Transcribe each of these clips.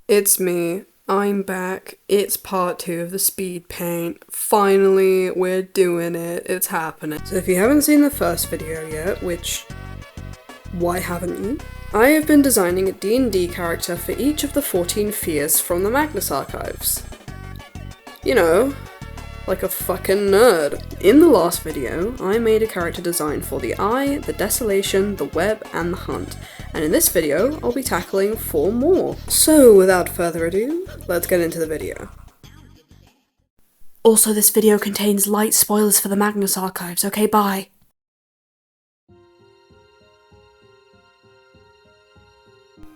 It's me. I'm back. It's part 2 of the speed paint. Finally, we're doing it. It's happening. So if you haven't seen the first video yet, which, why haven't you? I have been designing a D&D character for each of the 14 fears from the Magnus Archives. You know, like a fucking nerd. In the last video, I made a character design for the Eye, the Desolation, the Web, and the Hunt, and in this video, I'll be tackling 4 more. So without further ado, let's get into the video. Also, this video contains light spoilers for the Magnus Archives, okay, bye.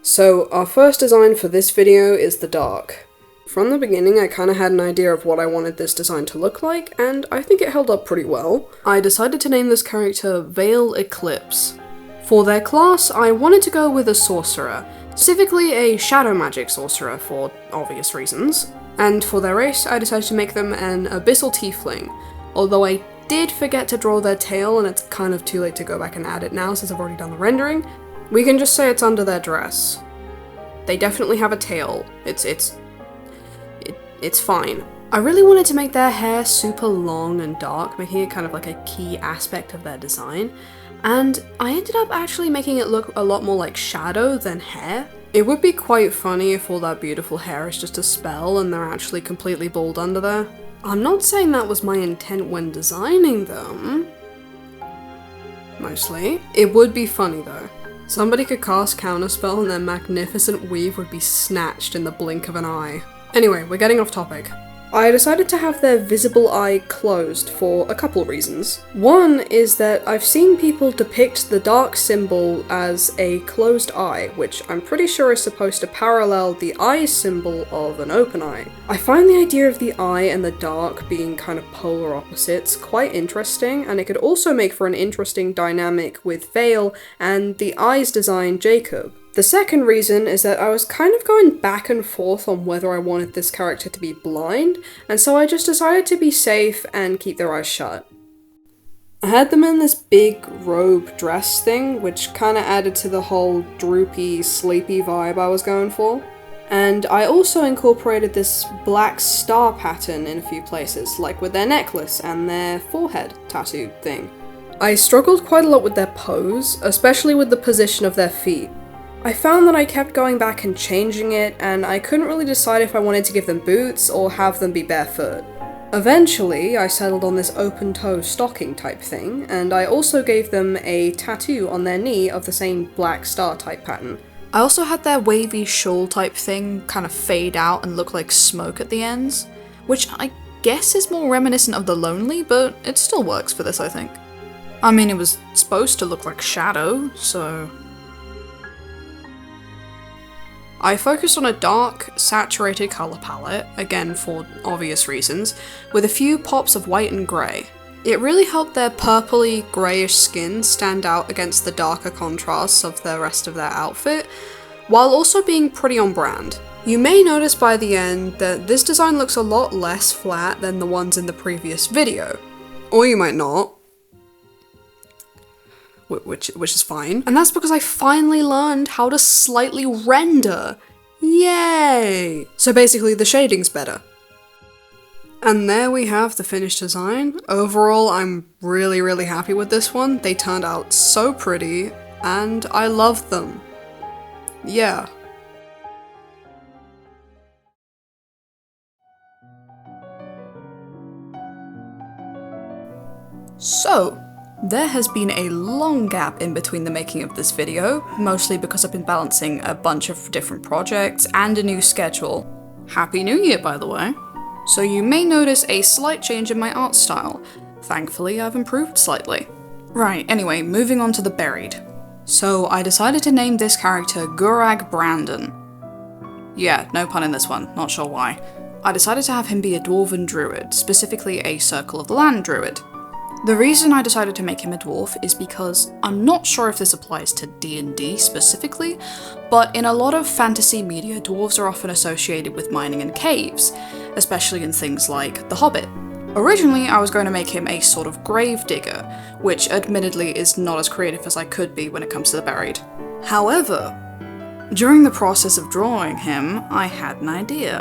So our first design for this video is the Dark. From the beginning, I kind of had an idea of what I wanted this design to look like, and I think it held up pretty well. I decided to name this character Veil Eclipse. For their class, I wanted to go with a sorcerer, specifically a shadow magic sorcerer for obvious reasons. And for their race, I decided to make them an abyssal tiefling, although I did forget to draw their tail and it's kind of too late to go back and add it now since I've already done the rendering. We can just say it's under their dress. They definitely have a tail. It's fine. I really wanted to make their hair super long and dark, making it kind of like a key aspect of their design, and I ended up actually making it look a lot more like shadow than hair. It would be quite funny if all that beautiful hair is just a spell and they're actually completely bald under there. I'm not saying that was my intent when designing them. Mostly. It would be funny though. Somebody could cast Counterspell and their magnificent weave would be snatched in the blink of an eye. Anyway, we're getting off topic. I decided to have their visible eye closed for a couple reasons. One is that I've seen people depict the dark symbol as a closed eye, which I'm pretty sure is supposed to parallel the eye symbol of an open eye. I find the idea of the eye and the dark being kind of polar opposites quite interesting, and it could also make for an interesting dynamic with Veil and the eye's design Jacob. The second reason is that I was kind of going back and forth on whether I wanted this character to be blind, and so I just decided to be safe and keep their eyes shut. I had them in this big robe dress thing, which kind of added to the whole droopy, sleepy vibe I was going for. And I also incorporated this black star pattern in a few places, like with their necklace and their forehead tattoo thing. I struggled quite a lot with their pose, especially with the position of their feet. I found that I kept going back and changing it, and I couldn't really decide if I wanted to give them boots or have them be barefoot. Eventually, I settled on this open-toe stocking type thing, and I also gave them a tattoo on their knee of the same black star type pattern. I also had their wavy shawl type thing kind of fade out and look like smoke at the ends, which I guess is more reminiscent of the Lonely, but it still works for this, I think. I mean, it was supposed to look like shadow, so... I focused on a dark, saturated colour palette, again for obvious reasons, with a few pops of white and grey. It really helped their purpley, greyish skin stand out against the darker contrasts of the rest of their outfit, while also being pretty on brand. You may notice by the end that this design looks a lot less flat than the ones in the previous video. Or you might not. Which is fine. And that's because I finally learned how to slightly render. Yay! So basically the shading's better. And there we have the finished design. Overall, I'm really happy with this one. They turned out so pretty, and I love them. Yeah. So, there has been a long gap in between the making of this video, mostly because I've been balancing a bunch of different projects and a new schedule. Happy New Year, by the way. So you may notice a slight change in my art style. Thankfully, I've improved slightly. Right, anyway, moving on to the Buried. So I decided to name this character Gurag Brandon. Yeah, no pun in this one, not sure why. I decided to have him be a dwarven druid, specifically a Circle of the Land druid. The reason I decided to make him a dwarf is because I'm not sure if this applies to D&D specifically, but in a lot of fantasy media, dwarves are often associated with mining in caves, especially in things like The Hobbit. Originally, I was going to make him a sort of grave digger, which admittedly is not as creative as I could be when it comes to the buried. However, During the process of drawing him, I had an idea.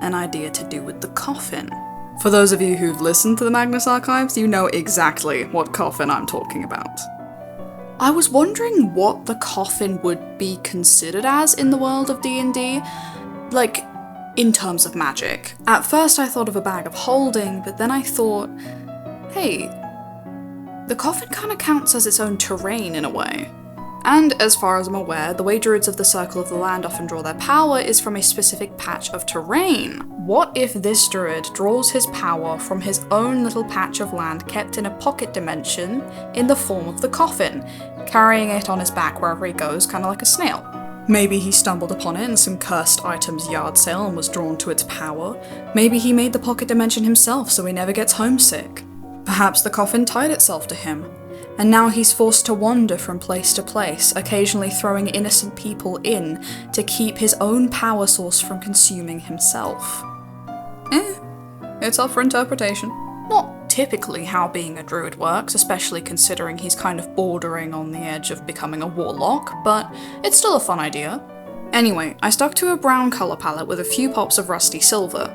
An idea to do with the coffin. For those of you who've listened to the Magnus Archives, you know exactly what coffin I'm talking about. I was wondering what the coffin would be considered as in the world of D&D, like, in terms of magic. At first I thought of a bag of holding, but then I thought, hey, the coffin kind of counts as its own terrain in a way. And as far as I'm aware, the way druids of the Circle of the Land often draw their power is from a specific patch of terrain. What if this druid draws his power from his own little patch of land kept in a pocket dimension in the form of the coffin, carrying it on his back wherever he goes, kind of like a snail? Maybe he stumbled upon it in some cursed items yard sale and was drawn to its power. Maybe he made the pocket dimension himself so he never gets homesick. Perhaps the coffin tied itself to him, and now he's forced to wander from place to place, occasionally throwing innocent people in to keep his own power source from consuming himself. It's up for interpretation. Not typically how being a druid works, especially considering he's kind of bordering on the edge of becoming a warlock, but it's still a fun idea. Anyway, I stuck to a brown colour palette with a few pops of rusty silver.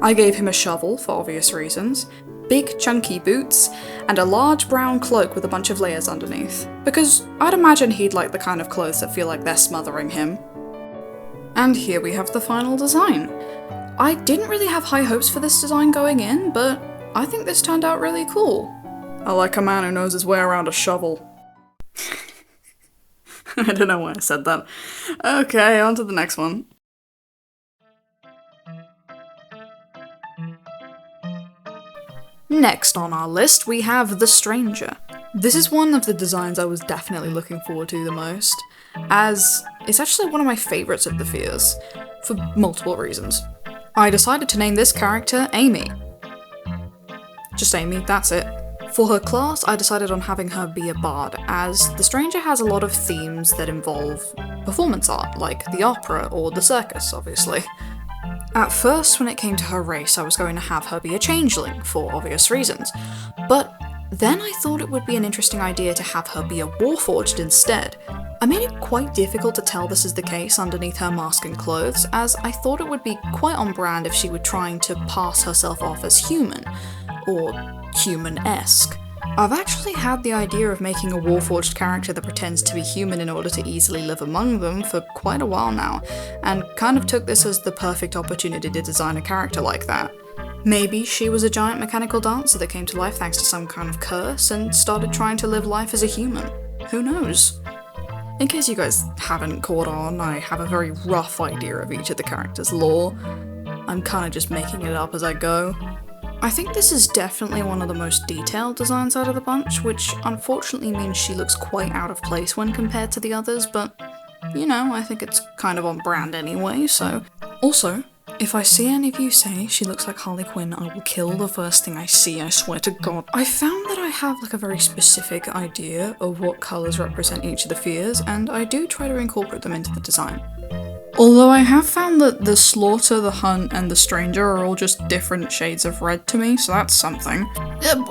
I gave him a shovel, for obvious reasons, big chunky boots, and a large brown cloak with a bunch of layers underneath, because I'd imagine he'd like the kind of clothes that feel like they're smothering him. And here we have the final design. I didn't really have high hopes for this design going in, but I think this turned out really cool. I like a man who knows his way around a shovel. I don't know why I said that. Okay, on to the next one. Next on our list, we have The Stranger. This is one of the designs I was definitely looking forward to the most, as it's actually one of my favourites of the Fears, for multiple reasons. I decided to name this character Amy. Just Amy, that's it. For her class, I decided on having her be a bard, as The Stranger has a lot of themes that involve performance art, like the opera or the circus, obviously. At first, when it came to her race, I was going to have her be a changeling, for obvious reasons, but then I thought it would be an interesting idea to have her be a warforged instead. I made it quite difficult to tell this is the case underneath her mask and clothes, as I thought it would be quite on brand if she were trying to pass herself off as human, or human-esque. I've actually had the idea of making a warforged character that pretends to be human in order to easily live among them for quite a while now, and kind of took this as the perfect opportunity to design a character like that. Maybe she was a giant mechanical dancer that came to life thanks to some kind of curse and started trying to live life as a human. Who knows? In case you guys haven't caught on, I have a very rough idea of each of the characters' lore. I'm kinda just making it up as I go. I think this is definitely one of the most detailed designs out of the bunch, which unfortunately means she looks quite out of place when compared to the others, but you know, I think it's kind of on brand anyway, so. Also, if I see any of you say she looks like Harley Quinn, I will kill the first thing I see, I swear to God. I found that I have like a very specific idea of what colours represent each of the fears, and I do try to incorporate them into the design. Although I have found that the Slaughter, the Hunt, and the Stranger are all just different shades of red to me, so that's something.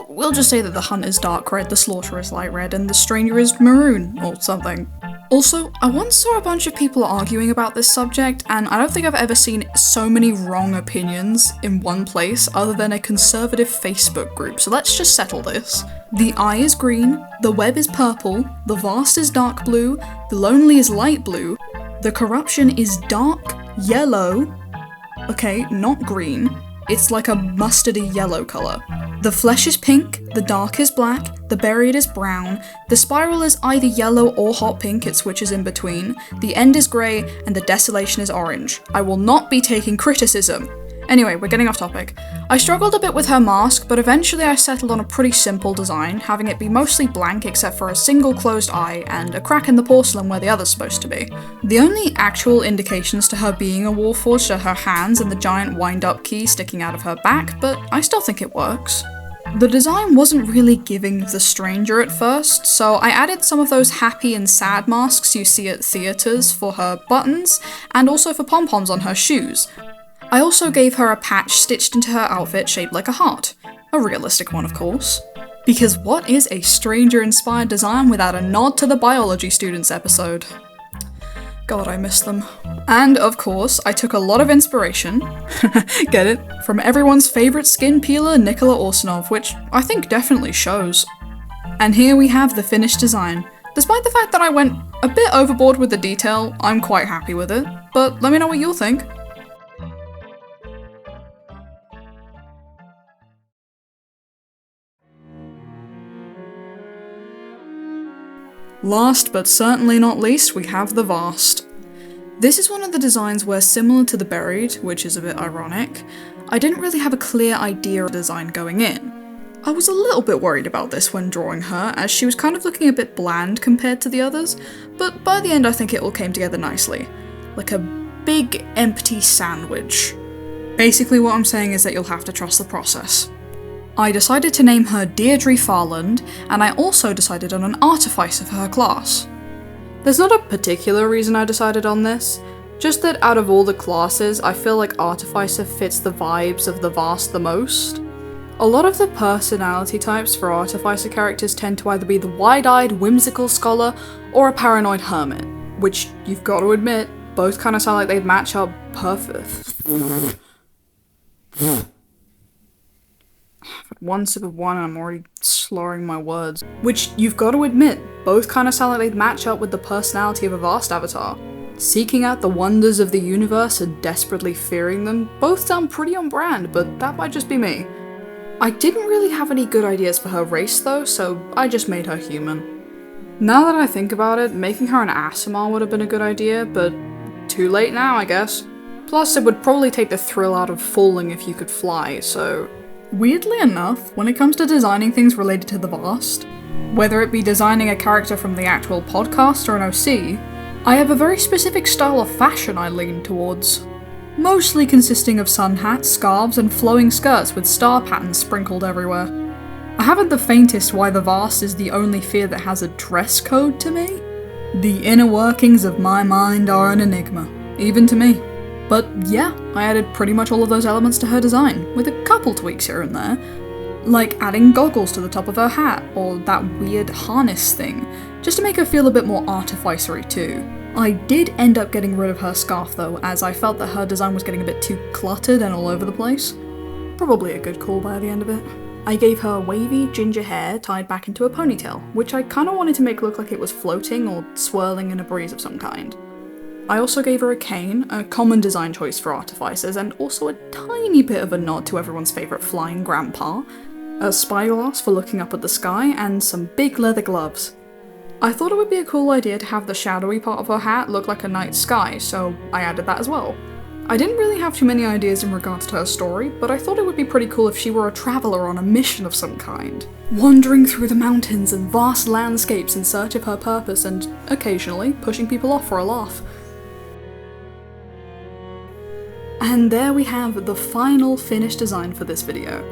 We'll just say that the Hunt is dark red, the Slaughter is light red, and the Stranger is maroon, or something. Also, I once saw a bunch of people arguing about this subject, and I don't think I've ever seen so many wrong opinions in one place other than a conservative Facebook group, so let's just settle this. The eye is green, the web is purple, the vast is dark blue, the lonely is light blue, the corruption is dark yellow, okay, not green, it's like a mustardy yellow colour. The flesh is pink, the dark is black, the buried is brown, the spiral is either yellow or hot pink, it switches in between, the end is grey, and the desolation is orange. I will not be taking criticism. Anyway, we're getting off topic. I struggled a bit with her mask, but eventually I settled on a pretty simple design, having it be mostly blank except for a single closed eye and a crack in the porcelain where the other's supposed to be. The only actual indications to her being a warforged are her hands and the giant wind-up key sticking out of her back, but I still think it works. The design wasn't really giving the Stranger at first, so I added some of those happy and sad masks you see at theatres for her buttons, and also for pom-poms on her shoes. I also gave her a patch stitched into her outfit shaped like a heart. A realistic one, of course. Because what is a Stranger-inspired design without a nod to the biology students episode? God, I miss them. And of course, I took a lot of inspiration, get it, from everyone's favourite skin peeler, Nikola Orsanov, which I think definitely shows. And here we have the finished design. Despite the fact that I went a bit overboard with the detail, I'm quite happy with it, but let me know what you'll think. Last but certainly not least, we have the Vast. This is one of the designs where, similar to the Buried, which is a bit ironic, I didn't really have a clear idea of design going in. I was a little bit worried about this when drawing her, as she was kind of looking a bit bland compared to the others, but by the end I think it all came together nicely. Like a big empty sandwich. Basically what I'm saying is that you'll have to trust the process. I decided to name her Deirdre Farland, and I also decided on an artificer for her class. There's not a particular reason I decided on this, just that out of all the classes, I feel like Artificer fits the vibes of the Vast the most. A lot of the personality types for Artificer characters tend to either be the wide-eyed, whimsical scholar, or a paranoid hermit, which, you've got to admit, both kind of sound like they'd match up perfect. One sip of wine and I'm already slurring my words. Which, you've got to admit, both kind of sound like they'd match up with the personality of a Vast avatar. Seeking out the wonders of the universe and desperately fearing them both sound pretty on brand, but that might just be me. I didn't really have any good ideas for her race though, so I just made her human. Now that I think about it, making her an Aasimar would have been a good idea, but too late now, I guess. Plus, it would probably take the thrill out of falling if you could fly, so... Weirdly enough, when it comes to designing things related to the Vast, whether it be designing a character from the actual podcast or an OC, I have a very specific style of fashion I lean towards. Mostly consisting of sun hats, scarves, and flowing skirts with star patterns sprinkled everywhere. I haven't the faintest why the Vast is the only fear that has a dress code to me. The inner workings of my mind are an enigma, even to me. But yeah, I added pretty much all of those elements to her design, with a couple tweaks here and there. Like adding goggles to the top of her hat, or that weird harness thing, just to make her feel a bit more artificery too. I did end up getting rid of her scarf though, as I felt that her design was getting a bit too cluttered and all over the place. Probably a good call by the end of it. I gave her wavy ginger hair tied back into a ponytail, which I kinda wanted to make look like it was floating or swirling in a breeze of some kind. I also gave her a cane, a common design choice for artificers, and also a tiny bit of a nod to everyone's favourite flying grandpa, a spyglass for looking up at the sky, and some big leather gloves. I thought it would be a cool idea to have the shadowy part of her hat look like a night sky, so I added that as well. I didn't really have too many ideas in regards to her story, but I thought it would be pretty cool if she were a traveller on a mission of some kind, wandering through the mountains and vast landscapes in search of her purpose and, occasionally, pushing people off for a laugh. And there we have the final finished design for this video.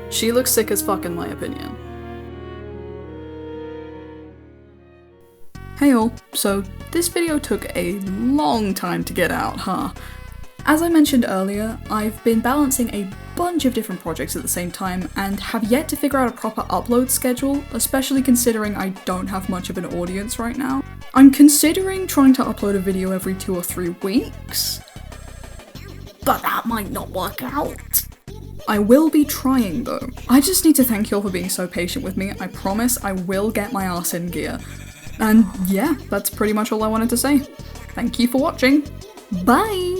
She looks sick as fuck in my opinion. Hey all, so this video took a long time to get out, huh? As I mentioned earlier, I've been balancing a bunch of different projects at the same time and have yet to figure out a proper upload schedule, especially considering I don't have much of an audience right now. I'm considering trying to upload a video every 2 or 3 weeks, but that might not work out. I will be trying though. I just need to thank you all for being so patient with me. I promise I will get my ass in gear. And yeah, that's pretty much all I wanted to say. Thank you for watching. Bye!